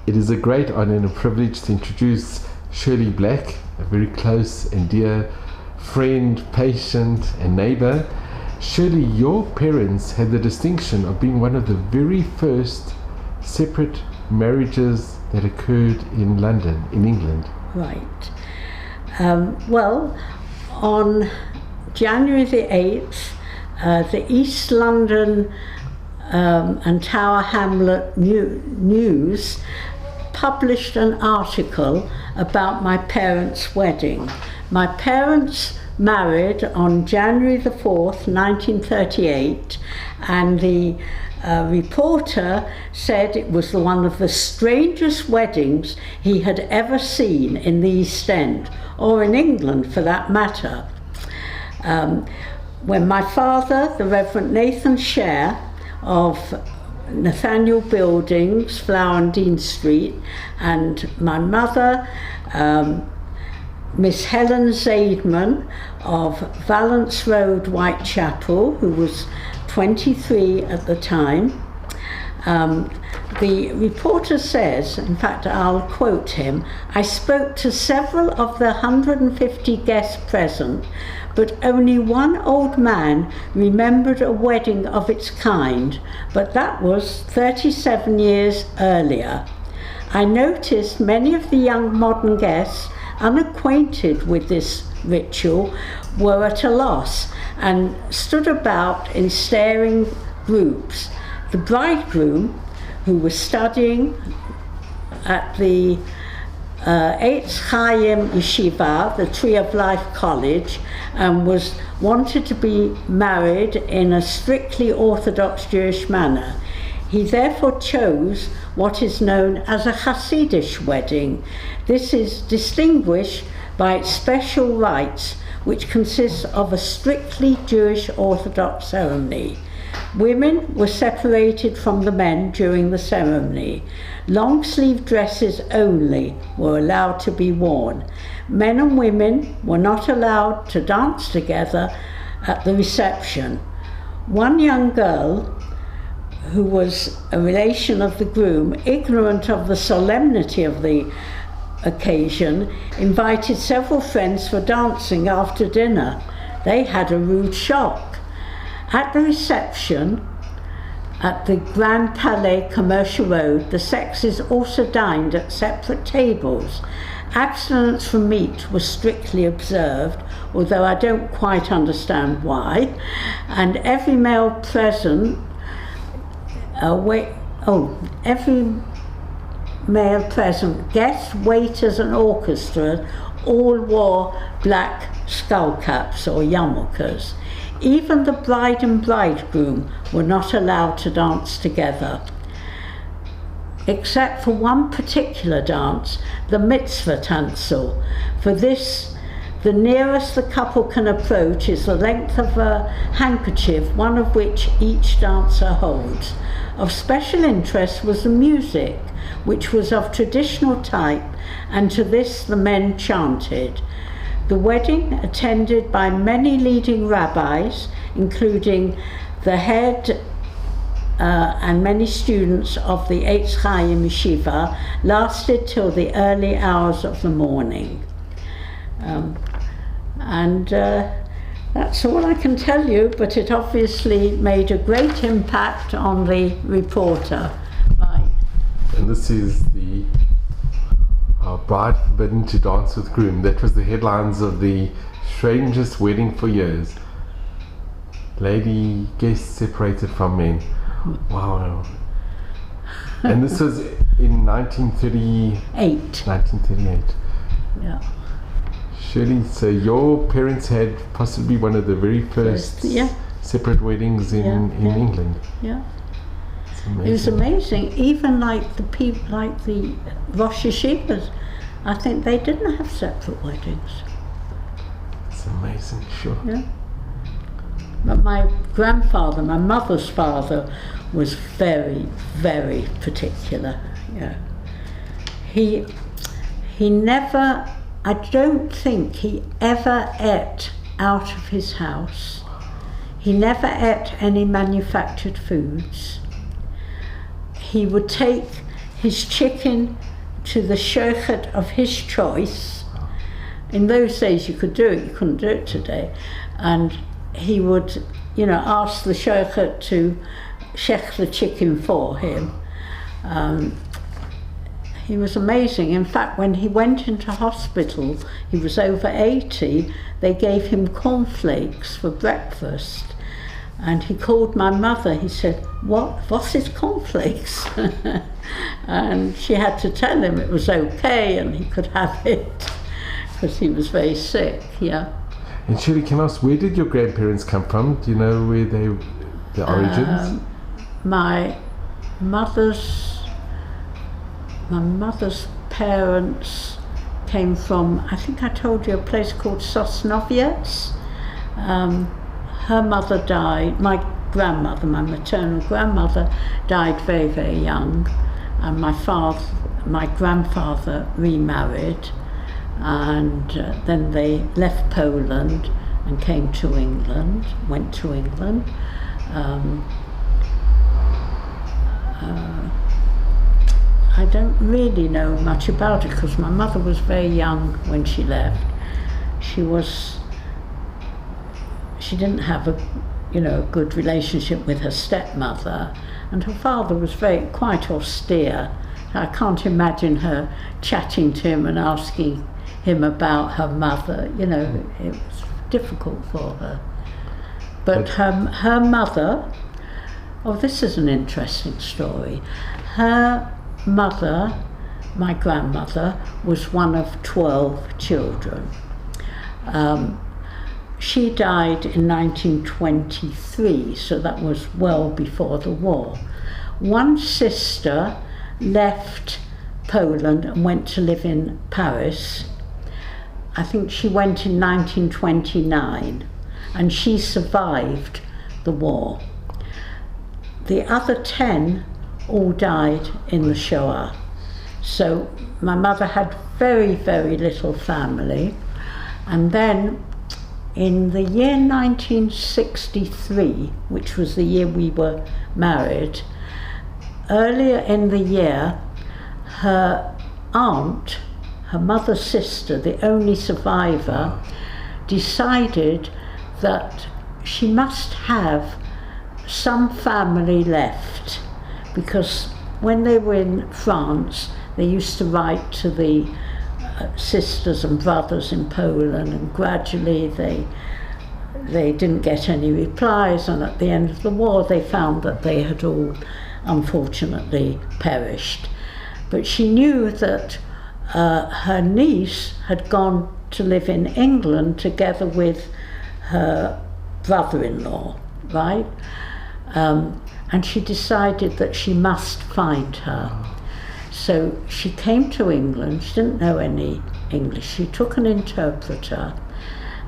It is a great honor and a privilege to introduce Shirley Black, a very close and dear friend, patient, and neighbor. Shirley, your parents had the distinction of being one of the very first separate marriages that occurred in London, in England. Right. Well, on January the 8th, the East London and Tower Hamlet News published an article about my parents' wedding. My parents married on January the 4th, 1938, and the reporter said it was one of the strangest weddings he had ever seen in the East End, or in England for that matter. When my father, the Reverend Nathan Shear of Nathaniel Buildings, Flower and Dean Street, and my mother, Miss Helen Zaidman of Valence Road, Whitechapel, who was 23 at the time. The reporter says, in fact I'll quote him, "I spoke to several of the 150 guests present, but only one old man remembered a wedding of its kind, but that was 37 years earlier. I noticed many of the young modern guests, unacquainted with this ritual, were at a loss and stood about in staring groups. The bridegroom, who was studying at the Eitz Chaim Yeshiva, the Tree of Life College, and wanted to be married in a strictly Orthodox Jewish manner. He therefore chose what is known as a Hasidic wedding. This is distinguished by its special rites, which consists of a strictly Jewish Orthodox ceremony. Women were separated from the men during the ceremony. Long-sleeve dresses only were allowed to be worn. Men and women were not allowed to dance together at the reception. One young girl, who was a relation of the groom, ignorant of the solemnity of the occasion, invited several friends for dancing after dinner. They had a rude shock. At the reception at the Grand Palais Commercial Road, the sexes also dined at separate tables. Abstinence from meat was strictly observed, although I don't quite understand why, and every male present guests, waiters and orchestra all wore black skull caps or yarmulkes. Even the bride and bridegroom were not allowed to dance together, except for one particular dance, the mitzvah tanzel. For this, the nearest the couple can approach is the length of a handkerchief, one of which each dancer holds. Of special interest was the music, which was of traditional type, and to this the men chanted. The wedding, attended by many leading rabbis, including the head and many students of the Eitz Chaim Yeshiva, lasted till the early hours of the morning. That's all I can tell you, but it obviously made a great impact on the reporter. Right. And this is the bride forbidden to dance with groom. That was the headlines of the strangest wedding for years. Lady guests separated from men. Wow. And this was in 1938. 1938. Yeah. Shirley, so your parents had possibly one of the very first separate weddings in England. Yeah. It was amazing. Even like the people, like the Rosh Yeshivas, I think they didn't have separate weddings. It's amazing, sure. Yeah. But my grandfather, my mother's father, was very, very particular. Yeah. He never, I don't think he ever ate out of his house. He never ate any manufactured foods. He would take his chicken to the sheikh of his choice. In those days you could do it, you couldn't do it today. And he would, ask the sheikh to sheikh the chicken for him. He was amazing. In fact, when he went into hospital, he was over 80, they gave him cornflakes for breakfast. And he called my mother, he said, what is cornflakes? And she had to tell him it was okay and he could have it, because he was very sick, yeah. And Shirley, can I ask, where did your grandparents come from? Do you know where the origins? My mother's parents came from, I think I told you, a place called Sosnowiec. Her mother died, my maternal grandmother died very, very young, and my grandfather remarried, and then they left Poland and came to England, went to England. I don't really know much about it because my mother was very young when she left. She didn't have a good relationship with her stepmother, and her father was quite austere. I can't imagine her chatting to him and asking him about her mother. It was difficult for her. But her mother, this is an interesting story. Her mother, my grandmother, was one of 12 children. She died in 1923, so that was well before the war. One sister left Poland and went to live in Paris. I think she went in 1929, and she survived the war. The other 10 all died in the Shoah. So my mother had very, very little family. And then in the year 1963, which was the year we were married, earlier in the year, her aunt, her mother's sister, the only survivor, decided that she must have some family left, because when they were in France, they used to write to the sisters and brothers in Poland, and gradually they didn't get any replies, and at the end of the war they found that they had all unfortunately perished. But she knew that her niece had gone to live in England together with her brother-in-law, right? And she decided that she must find her. So she came to England. She didn't know any English. She took an interpreter,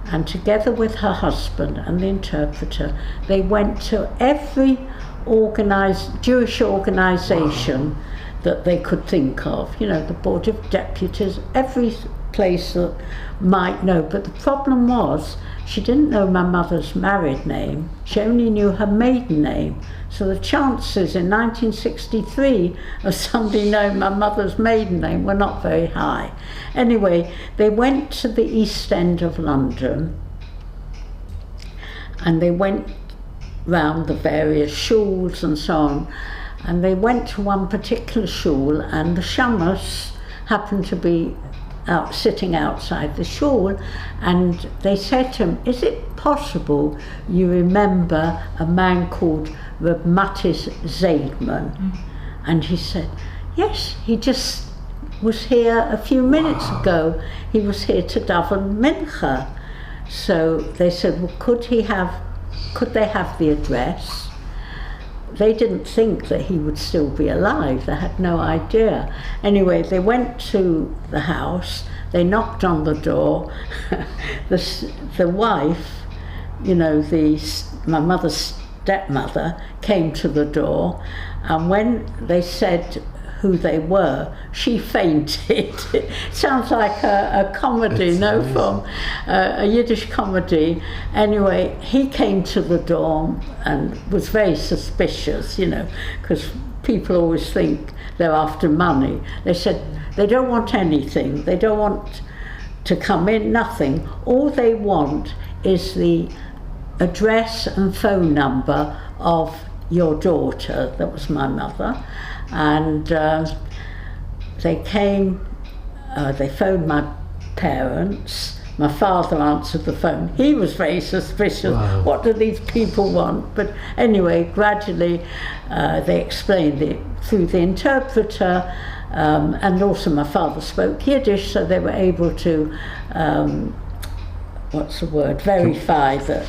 and together with her husband and the interpreter, they went to every Jewish organization that they could think of, the Board of Deputies, every place that might know. But the problem was, she didn't know my mother's married name. She only knew her maiden name. So the chances in 1963 of somebody knowing my mother's maiden name were not very high. Anyway, they went to the East End of London, and they went round the various shuls and so on. And they went to one particular shul, and the shamus happened to be sitting outside the shul, and they said to him, "Is it possible you remember a man called Reb Mattis Zaidman?" And he said, "Yes, he just was here a few minutes ago. He was here to daven mincha." So they said, well, could they have the address? They didn't think that he would still be alive. They had no idea. Anyway, they went to the house. They knocked on the door. The wife, my mother's stepmother, came to the door. And when they said who they were, she fainted. It sounds like a comedy, from a Yiddish comedy. Anyway, he came to the door and was very suspicious, because people always think they're after money. They said they don't want anything. They don't want to come in, nothing. All they want is the address and phone number of your daughter. That was my mother. And they came, they phoned my parents. My father answered the phone. He was very suspicious. Wow. What do these people want? But anyway, gradually they explained it through the interpreter, and also my father spoke Yiddish, so they were able to, verify that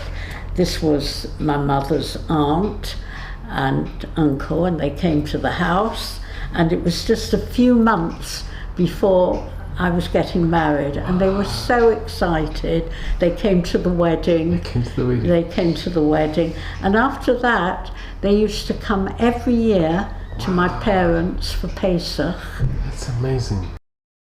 this was my mother's aunt and uncle, and they came to the house, and it was just a few months before I was getting married, and they were so excited. They came to the wedding. They came to the wedding. And after that, they used to come every year to my parents for Pesach. That's amazing.